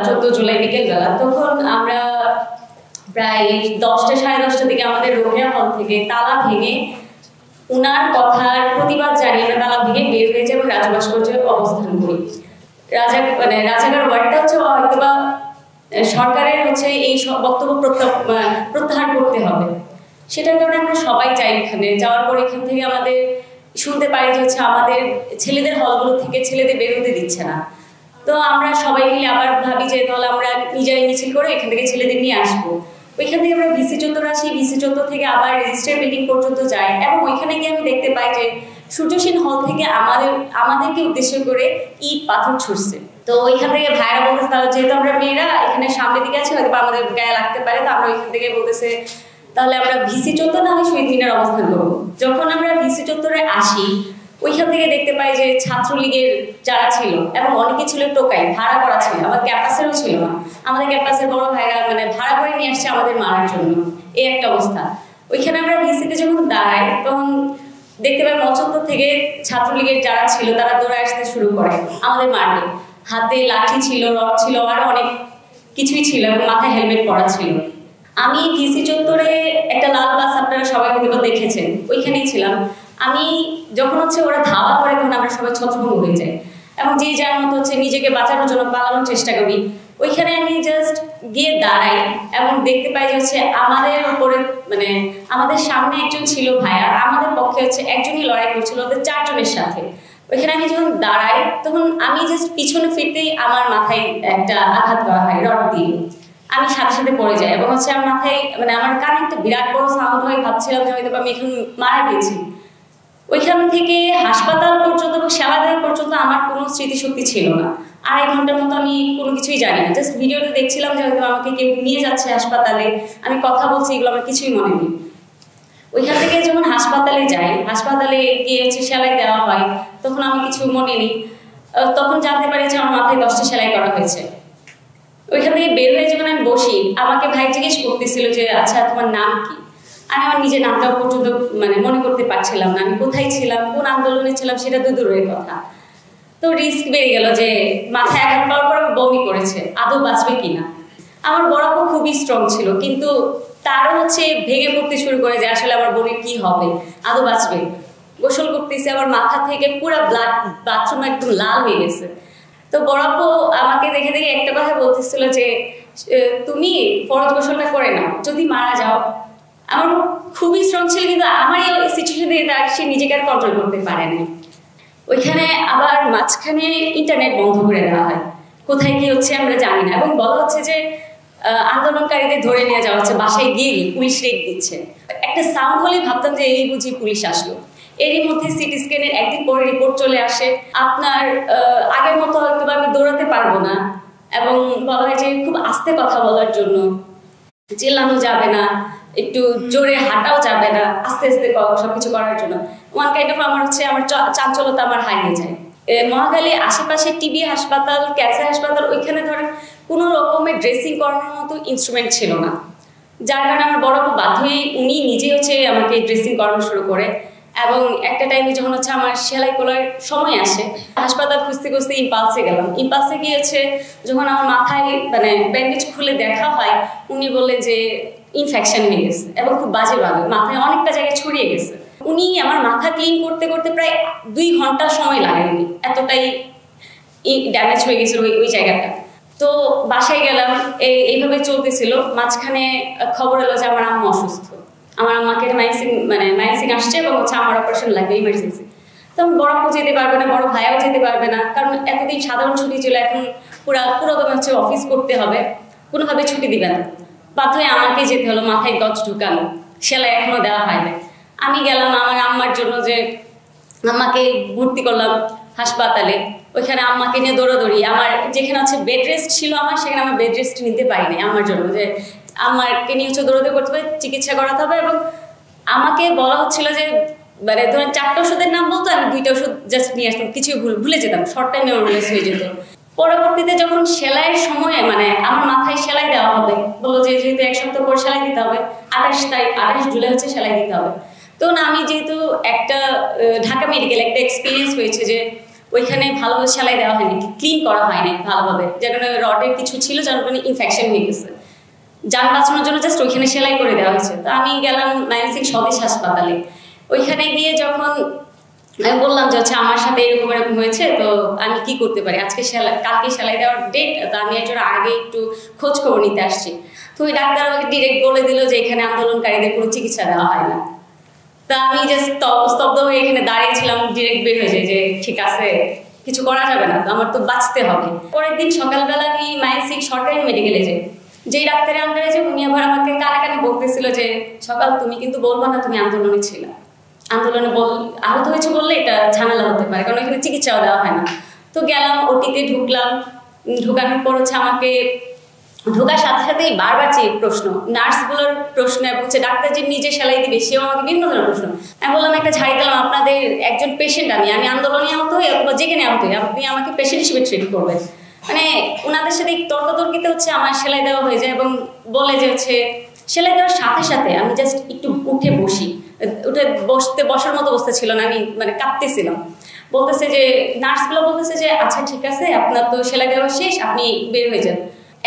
14 জুলাই বিকেলবেলা তখন আমরা প্রায় 10টা সাড়ে 10টার দিকে আমাদের রোকেয়া হল থেকে তালা ভেঙে উনার কথার প্রতিবাদ জানিয়ে আমরা তালা ভেঙে বের হয়ে যাই এবং রাজু ভাস্কর্যে অবস্থান করি। রাজাকার ওয়ার্ডটা হচ্ছে হয়তোবা সরকারের হচ্ছে এই বক্তব্য প্রত্যাহার করতে হবে, সেটার কারণে আমরা সবাই যাই। এখানে যাওয়ার পর এখান থেকে আমাদের শুনতে পাই যে হচ্ছে আমাদের ছেলেদের হলগুলো থেকে ছেলেদের বেরোতে দিচ্ছে না। তো আমরা সবাই মিলে আবার ভাবি যে তাহলে আমরা নিজেরাই মিছিল করে এখান থেকে ছেলেদের নিয়ে আসবো। ওইখান থেকে আমরা ভিসি চত্বর আসি, ভিসি চত্বর থেকে আবার রেজিস্ট্রার বিল্ডিং পর্যন্ত যাই এবং ওইখানে গিয়ে আমি দেখতে পাই যে সূর্য সেন হল থেকে আমাদেরকে উদ্দেশ্য করে ইট পাথর ছুটছে। তো ওইখান থেকে ভাইরা বলতেছে যেহেতু আমরা মেয়েরা এখানে সামনের দিকে আছি হয়তো আমাদের গায়ে লাগতে পারে, তো আমরা ওইখান থেকে বলতেছে তাহলে আমরা ভিসি চত্বর না হয় শহীদ মিনার অবস্থান করবো। যখন আমরা ভিসি চত্বরে আসি ওইখান থেকে দেখতে পাই যে ছাত্রলীগের যারা ছিল এবং অনেকে ছিল টোকাই, ভাড়া করা ছিল, আমার ক্যাম্পাসেরও ছিল না, আমাদের ক্যাম্পাসের বড় ভাইরা ভাড়া করে নিয়ে আসছে আমাদের মারার জন্য, এই একটা অবস্থা। ওইখানে আমরা ভিসিতে যখন দাঁড়াই তখন দেখতে পাই মচত্বর থেকে ছাত্রলীগের যারা ছিল তারা দৌড়ে আসতে শুরু করে আমাদের মারতে। হাতে লাঠি ছিল, রড ছিল, আরো অনেক কিছুই ছিল এবং মাথায় হেলমেট পরা ছিল। আমি ভিসি চত্বরে একটা লাল বাস আপনারা সবাই হয়তো দেখেছেন, ওইখানেই ছিলাম আমি। যখন হচ্ছে ওরা ধাওয়া করে তখন আমরা সবাই ছত্রভঙ্গ হয়ে যাই এবং যে যার মতো হচ্ছে নিজেকে বাঁচানোর জন্য পালানোর চেষ্টা করি। ওইখানে আমি জাস্ট গিয়ে দাঁড়াই এবং দেখতে পাই যে হচ্ছে আমাদের উপরে আমাদের সামনে একজন ছিল ভাইয়া, আমাদের পক্ষে হচ্ছে একজনই লড়াই করছিল ওদের 4 জনের সাথে। ওইখানে আমি যখন দাঁড়াই তখন আমি জাস্ট পিছনে ফিরতেই আমার মাথায় একটা আঘাত করা হয় রড দিয়ে, আমি সাথে সাথে পড়ে যাই এবং হচ্ছে আমার মাথায় আমার কানে একটা বিরাট বড় সাউন্ড হয়ে ভাবছিলাম যে হয়তো আমি এখন মারা গেছি। ওইখান থেকে হাসপাতাল পর্যন্ত এবং সেবাদায় পর্যন্ত আমার কোনো স্মৃতিশক্তি ছিল না। 2.5 ঘন্টার মতো আমি কোনো কিছুই জানি না, জাস্ট ভিডিওতে দেখছিলাম যে হয়তো আমাকে কেউ নিয়ে যাচ্ছে হাসপাতালে, আমি কথা বলছি, এগুলো আমার কিছুই মনে নেই। ওইখান থেকে যখন হাসপাতালে যাই, হাসপাতালে গিয়ে হচ্ছে সেলাই দেওয়া হয়, তখন আমি কিছু মনে নেই। তখন জানতে পারি যে আমার মাথায় 10টা সেলাই করা হয়েছে। ওইখান থেকে বের হয়ে যখন আমি বসি আমাকে ভাই জিজ্ঞেস করতেছিল যে আচ্ছা তোমার নাম কি। আমি আমার নিজের নামটাও পর্যন্ত মনে করতে পারছিলাম না, আমি কোথায় ছিলাম, কোন আন্দোলনে ছিলাম সেটা তো দূরের কথা। তো রিস্ক বেড়ে গেল যে মাথায় আঘাত পাওয়ার পর আমি বমি করেছে, আদৌ বাঁচবে কিনা। আমার বড় আপু খুবই স্ট্রং ছিল কিন্তু তারও হচ্ছে ভেঙে পড়তে শুরু করে যে আসলে আমার বোনের কি হবে, আদৌ বাঁচবে। গোসল করতেছে, আমার মাথা থেকে পুরো ব্লাড, বাথরুম একদম লাল হয়ে গেছে। তো বড় আপু আমাকে দেখে দেখে একটা কথা বলতেছিল যে তুমি ফরজ গোসলটা করে নাও, যদি মারা যাও। আমার খুবই স্ট্রং ছিল কিন্তু আমার এই সিচুয়েশন থেকে সে নিজেকে আর কন্ট্রোল করতে পারে না। ওইখানে আবার মাঝখানে ইন্টারনেট বন্ধ করে দেওয়া হয়, কোথায় কি হচ্ছে আমরা জানি না, এবং বলা হচ্ছে যে আন্দোলনকারীদের ধরে নিয়ে যাওয়া হচ্ছে, বাসায় গিয়ে পুলিশ রেড দিচ্ছে। একটা সাউন্ড হলে ভাবতাম যে এই বুঝি পুলিশ আসলো। এরই মধ্যে সিটি স্ক্যানের একদিন পরে রিপোর্ট চলে আসে, আপনার আগের মতো হয়তো আমি দৌড়াতে পারবো না, এবং বলা হয় যে খুব আস্তে কথা বলার জন্য, চেল্লানো যাবে না, একটু জোরে হাঁটাও যাবে না, আস্তে আস্তে সবকিছু করার জন্য। ওয়ান কাইন্ড অফ আমার চাঞ্চলতা আমার হারিয়ে যায়। মহাখালী আশেপাশে টিবি হাসপাতাল, ক্যান্সার হাসপাতাল, ওইখানে ধরেন কোনো রকমের ড্রেসিং করানোর মতো ইনস্ট্রুমেন্ট ছিল না, যার কারণে আমার বড় বাধ্য হয়ে উনি নিজেই হচ্ছে আমাকে ড্রেসিং করানো শুরু করে। এবং একটা টাইমে যখন হচ্ছে আমার সেলাই করার সময় আসে, হাসপাতাল খুঁজতে খুঁজতে ইম্পালসে গেলাম। ইম্পালসে গিয়েছে যখন আমার মাথায় ব্যান্ডেজ খুলে দেখা হয়, উনি বললেন যে ইনফেকশন হয়ে গেছে এবং খুব বাজেভাবে মাথায় অনেকটা জায়গায় ছড়িয়ে গেছে। উনি আমার মাথা ক্লিন করতে করতে প্রায় 2 ঘন্টা সময় লাগেনি, এতটাই ড্যামেজ হয়ে গেছিল ওই জায়গাটা। তো বাসায় গেলাম, এইভাবে চলতেছিল। মাঝখানে খবর এলো যে আমার আম্মু অসুস্থ, আমার আম্মাকে মাইসিং আসছে এবং হচ্ছে আমার অপারেশন লাগবে ইমার্জেন্সি। তো আমি বড় আপু যেতে পারবে না, বড় ভাইয়াও যেতে পারবে না, কারণ এতদিন সাধারণ ছুটি ছিল, এখন পুরোদমে হচ্ছে অফিস করতে হবে, কোনোভাবে ছুটি দিবে না। বাধ্য হয়ে আমাকে যেতে হলো, মাথায় গজ ঢুকানো, সেলাই এখনো দেওয়া হয়নি। আমি গেলাম আমার আম্মার জন্য, যে আম্মাকে ভর্তি করলাম হাসপাতালে। ওইখানে আম্মাকে নিয়ে দৌড়াদৌড়ি, আমার যেখানে হচ্ছে বেড রেস্ট ছিল আমার, সেখানে আমার বেড রেস্ট নিতে পারিনি আমার জন্য, যে আমাকে নিয়ে হচ্ছে দৌড়াদৌড়ি করতে হবে, চিকিৎসা করাতে হবে। এবং আমাকে বলা হচ্ছিল যে ধরেন 4টা ওষুধের নাম বলতো, আমি 2টা ওষুধ জাস্ট নিয়ে আসতাম, কিছু ভুলে যেতাম, শর্ট টাইমে অর্গানাইজ হয়ে যেত। পরবর্তীতে যখন সেলাইয়ের সময় আমার মাথায় সেলাই দেওয়া হবে, বললো যে যেহেতু 1 সপ্তাহ পর সেলাই দিতে হবে, 28 জুলাই হচ্ছে সেলাই দিতে হবে। তো আমি যেহেতু একটা ঢাকা মেডিকেল একটা এক্সপিরিয়েন্স হয়েছে যে ওইখানে ভালোভাবে সেলাই দেওয়া হয়নি, ক্লিন করা হয়নি ভালোভাবে, যার কারণে রডের কিছু ছিল যার কারণে ইনফেকশন হয়ে গেছে। যান বাঁচানোর জন্য জাস্ট ওইখানে সেলাই করে দেওয়া হয়েছে। তো আমি গেলাম ময়মনসিংহ স্বদেশ হাসপাতালে। ওইখানে গিয়ে যখন আমি বললাম যে হচ্ছে আমার সাথে এরকম এরকম হয়েছে, তো আমি কি করতে পারি, আজকে কালকে সেলাই দেওয়ার ডেট, তো আমি এর জন্য আগে একটু খোঁজ খবর নিতে আসছি। তো ওই ডাক্তার আমাকে ডিরেক্ট বলে দিল যে এখানে আন্দোলনকারীদের কোনো চিকিৎসা দেওয়া হয় না। তা আমি জাস্ট স্তব্ধ হয়ে এখানে দাঁড়িয়েছিলাম, ডিরেক্ট বের হয়ে যায় যে ঠিক আছে কিছু করা যাবে না, তো আমার তো বাঁচতে হবে। পরের দিন সকালবেলা আমি ময়মনসিংহ সরকারি মেডিকেলে যাই। যেই ডাক্তারের আন্ডারে যে উনি আবার আমাকে কানে কানে বলতেছিল যে সকাল তুমি কিন্তু বলবা না তুমি আন্দোলনে ছিল, আন্দোলনে আহত হয়েছে বললে এটা ঝামেলা হতে পারে, কারণ এখানে চিকিৎসাও দেওয়া হয় না। তো গেলাম ওটিতে ঢুকলাম, ঢুকানোর পর হচ্ছে আমাকে ঢোকার সাথে সাথেই বারবার প্রশ্ন, নার্সগুলোর প্রশ্ন, এবং হচ্ছে ডাক্তার যে নিজে সেলাই দিবে সেও আমাকে বিভিন্ন ধরনের প্রশ্ন। আমি বললাম একটা ঝাড়ি দিলাম, আপনাদের একজন পেশেন্ট, আমি আন্দোলনে আহত হই অথবা যেখানে আহত হই, আপনি আমাকে পেশেন্ট হিসেবে ট্রিট করবেন। মানে ওনাদের সাথে তর্কাতর্কিতে হচ্ছে আমার সেলাই দেওয়া হয়ে যায়, এবং বলে যে হচ্ছে সেলাই দেওয়ার সাথে সাথে আমি জাস্ট একটু উঠে বসি, উঠে বসার মতো অবস্থা ছিল না, আমি মানে কাঁপতেছিলাম। বলতেছে যে নার্সগুলো বলতেছে যে আচ্ছা ঠিক আছে আপনার তো সেলাই দেওয়া শেষ, আপনি বের হয়ে যান।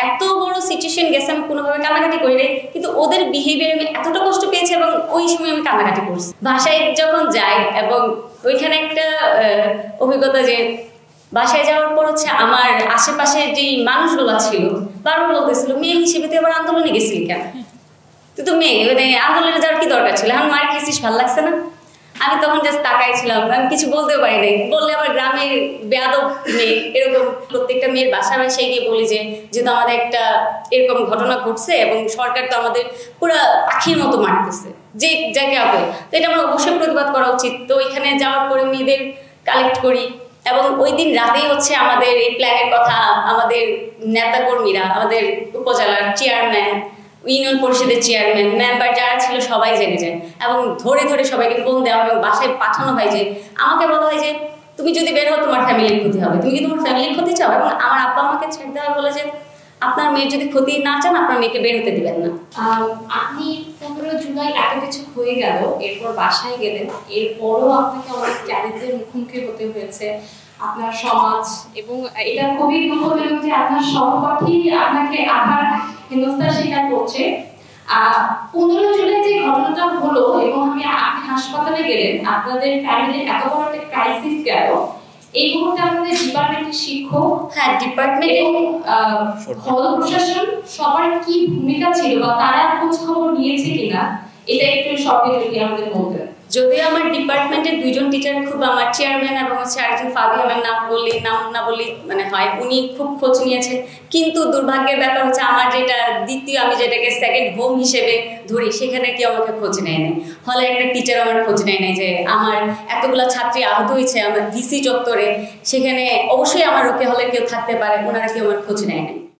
এত বড় সিচুয়েশন গেছে, আমি কোনোভাবে কান্নাকাটি করি নাই, কিন্তু ওদের বিহেভিয়ার আমি এতটা কষ্ট পেয়েছি এবং ওই সময় আমি কান্নাকাটি করছি। বাসায় যখন যাই, এবং ওইখানে একটা অভিজ্ঞতা যে বাসায় যাওয়ার পর হচ্ছে আমার আশেপাশের যে মানুষগুলো ছিল বারবার বলতেছিল মেয়ে হিসেবে তুই আবার আন্দোলনে গেছিলি কেন, তুই তো মেয়ে, মানে আন্দোলনে যাওয়ার কি দরকার ছিল, এখন মার খেয়েছিস ভালো লাগছে না। আমি তখন জাস্ট তাকাইছিলাম, আমি কিছু বলতেও পারি নাই, বললে আমার গ্রামের বেয়াদব মেয়ে, এরকম প্রত্যেকটা মেয়ের বাসায় গিয়ে বলি যে যেহেতু আমাদের একটা এরকম ঘটনা ঘটছে এবং সরকার তো আমাদের পুরো পাখির মতো মারতেছে যে জায়গায় হবে, তো এটা আমার অবশ্যই প্রতিবাদ করা উচিত। তো ওইখানে যাওয়ার পরে মেয়েদের কালেক্ট করি, এবং ওই দিন রাতেই হচ্ছে আমাদের এই প্ল্যানের কথা আমাদের নেতাকর্মীরা, আমাদের উপজেলার চেয়ারম্যান, ইউনিয়ন পরিষদের চেয়ারম্যান, মেম্বার যারা ছিল সবাই জেনে যায়, এবং ধরে ধরে সবাইকে ফোন দেওয়া এবং বাসায় পাঠানো হয় যে আমাকে বলা হয় যে তুমি যদি বের হও তোমার ফ্যামিলির ক্ষতি হবে, তুমি কি তোমার ফ্যামিলির ক্ষতি চাও, এবং আমার আব্বা আমাকে ছেড়ে দেওয়া বলে যে আপনার মেয়ের যদি ক্ষতি না চান আপনার মেয়েকে বের হতে দিবেন না। আপনি 15 জুলাই এত কিছু হয়ে গেল, এরপর বাসায় গেলেন, এরপরও আপনাকে অনেক চ্যালেঞ্জের মুখোমুখি হতে হয়েছে আপনার সমাজ, এবং এটা খুবই দুঃখজনক যে আপনার সহপাঠী আপনাকে আবার হেনস্থার শিকার করছে। 15 জুলাই যে ঘটনাটা হলো এবং আপনি হাসপাতালে গেলেন, আপনাদের ফ্যামিলির এত বড় একটা ক্রাইসিস গেল, এই মুহূর্তে আমাদের ডিপার্টমেন্টের শিক্ষক, হ্যাঁ ডিপার্টমেন্ট এবং হল প্রশাসন সবার কি ভূমিকা ছিল বা তারা খোঁজ খবর নিয়েছে কিনা, এটা একটু শর্টে যদি আমাদের বলতেন। যদিও আমার ডিপার্টমেন্টের দুইজন টিচার খুব, আমার চেয়ারম্যান এবং হচ্ছে আরেকজন ফাবিয়া ম্যাম, নাম না বললেই মানে হয়, উনি খুব খোঁজ নিয়েছেন, কিন্তু দুর্ভাগ্যের ব্যাপার হচ্ছে আমার যেটা দ্বিতীয়, আমি যেটাকে সেকেন্ড হোম হিসেবে ধরি, সেখানে কেউ আমাকে খোঁজ নেয় নাই। হলে একটা টিচার আমার খোঁজ নেয় নাই যে আমার এতগুলো ছাত্রী আহত হয়েছে আমার ডিসি চত্বরে, সেখানে অবশ্যই আমার রোকে হলে কেউ থাকতে পারে, ওনারা কেউ আমার খোঁজ নেয় নাই।